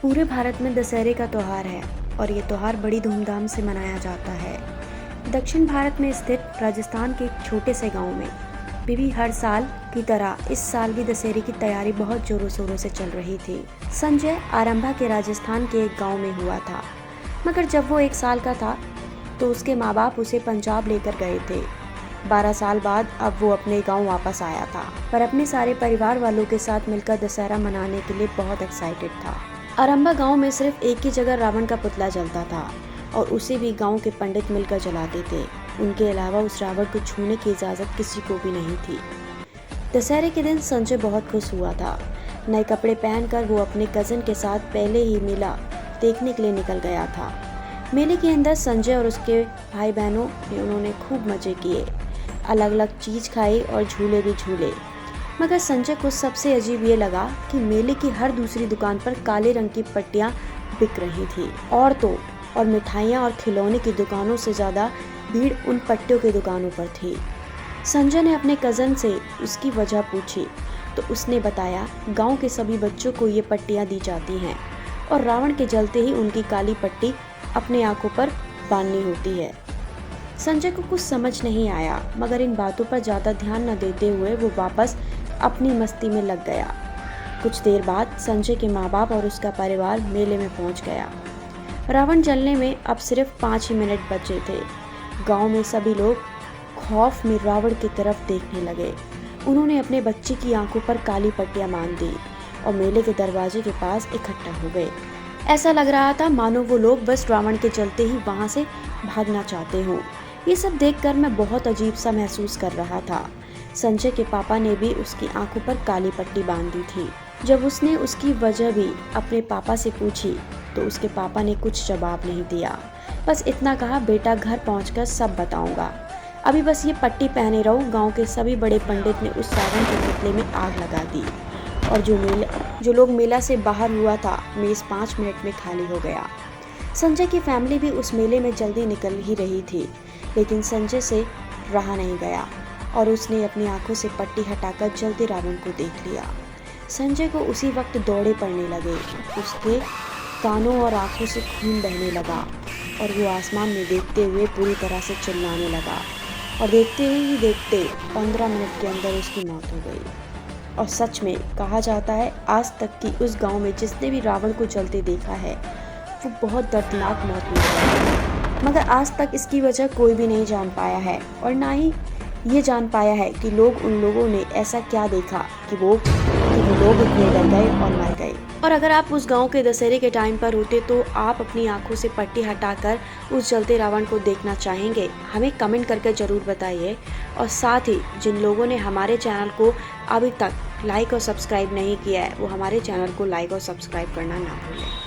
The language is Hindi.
पूरे भारत में दशहरे का त्यौहार है और ये त्यौहार बड़ी धूमधाम से मनाया जाता है। दक्षिण भारत में स्थित राजस्थान के एक छोटे से गांव में भी हर साल की तरह इस साल भी दशहरे की तैयारी बहुत जोरों शोरों से चल रही थी। संजय आरंभा के राजस्थान के एक गांव में हुआ था, मगर जब वो 1 साल का था तो उसके माँ बाप उसे पंजाब लेकर गए थे। 12 साल बाद अब वो अपने गांव वापस आया था, पर अपने सारे परिवार वालों के साथ मिलकर दशहरा मनाने के लिए बहुत एक्साइटेड था। आरंभा गांव में सिर्फ एक ही जगह रावण का पुतला जलता था और उसे भी गांव के पंडित मिलकर जलाते थे। उनके अलावा उस रावण को छूने की इजाज़त किसी को भी नहीं थी। दशहरे के दिन संजय बहुत खुश हुआ था। नए कपड़े पहनकर वो अपने कज़न के साथ पहले ही मेला देखने के लिए निकल गया था। मेले के अंदर संजय और उसके भाई बहनों ने उन्होंने खूब मज़े किए, अलग अलग चीज़ खाई और झूले भी झूले। मगर संजय को सबसे अजीब ये लगा कि मेले की हर दूसरी दुकान पर काले रंग की पट्टियाँ बिक रही थी। औरतों और मिठाइयाँ और खिलौने की दुकानों से ज़्यादा भीड़ उन पट्टियों की दुकानों पर थी। संजय ने अपने कज़न से उसकी वजह पूछी तो उसने बताया, गांव के सभी बच्चों को ये पट्टियाँ दी जाती हैं और रावण के जलते ही उनकी काली पट्टी अपने आंखों पर बांधनी होती है। संजय को कुछ समझ नहीं आया, मगर इन बातों पर ज़्यादा ध्यान न देते हुए वो वापस अपनी मस्ती में लग गया। कुछ देर बाद संजय के माँ बाप और उसका परिवार मेले में पहुँच गया। रावण जलने में अब सिर्फ 5 ही मिनट बचे थे। गांव में सभी लोग खौफ में रावण की तरफ देखने लगे। उन्होंने अपने बच्चे की आंखों पर काली पट्टियां बांध दी और मेले के दरवाजे के पास इकट्ठा हो गए। ऐसा लग रहा था मानो वो लोग बस रावण के चलते ही वहां से भागना चाहते हों। ये सब देखकर मैं बहुत अजीब सा महसूस कर रहा था। संजय के पापा ने भी उसकी आंखों पर काली पट्टी बांध दी थी। जब उसने उसकी वजह भी अपने पापा से पूछी तो उसके पापा ने कुछ जवाब नहीं दिया, बस इतना कहा, बेटा घर पहुंचकर सब बताऊंगा, अभी बस ये पट्टी पहने रहो। गांव के सभी बड़े पंडित ने उस रावण के पुतले में आग लगा दी और जो लोग मेला से बाहर हुआ था, मेज 5 मिनट में खाली हो गया। संजय की फैमिली भी उस मेले में जल्दी निकल ही रही थी, लेकिन संजय से रहा नहीं गया और उसने अपनी आंखों से पट्टी हटाकर जलते रावण को देख लिया। संजय को उसी वक्त दौड़े पड़ने लगे। उसके कानों और आंखों से खून बहने लगा और वो आसमान में देखते हुए पूरी तरह से चिल्लाने लगा और देखते ही देखते 15 मिनट के अंदर उसकी मौत हो गई। और सच में कहा जाता है, आज तक की उस गांव में जिसने भी रावण को जलते देखा है वो बहुत दर्दनाक मौत मिली है, मगर आज तक इसकी वजह कोई भी नहीं जान पाया है और ना ही ये जान पाया है कि उन लोगों ने ऐसा क्या देखा कि वो लोग इतने डर गए और मर गए। और अगर आप उस गांव के दशहरे के टाइम पर होते तो आप अपनी आंखों से पट्टी हटाकर उस जलते रावण को देखना चाहेंगे? हमें कमेंट करके ज़रूर बताइए। और साथ ही जिन लोगों ने हमारे चैनल को अभी तक लाइक और सब्सक्राइब नहीं किया है, वो हमारे चैनल को लाइक और सब्सक्राइब करना ना भूलें।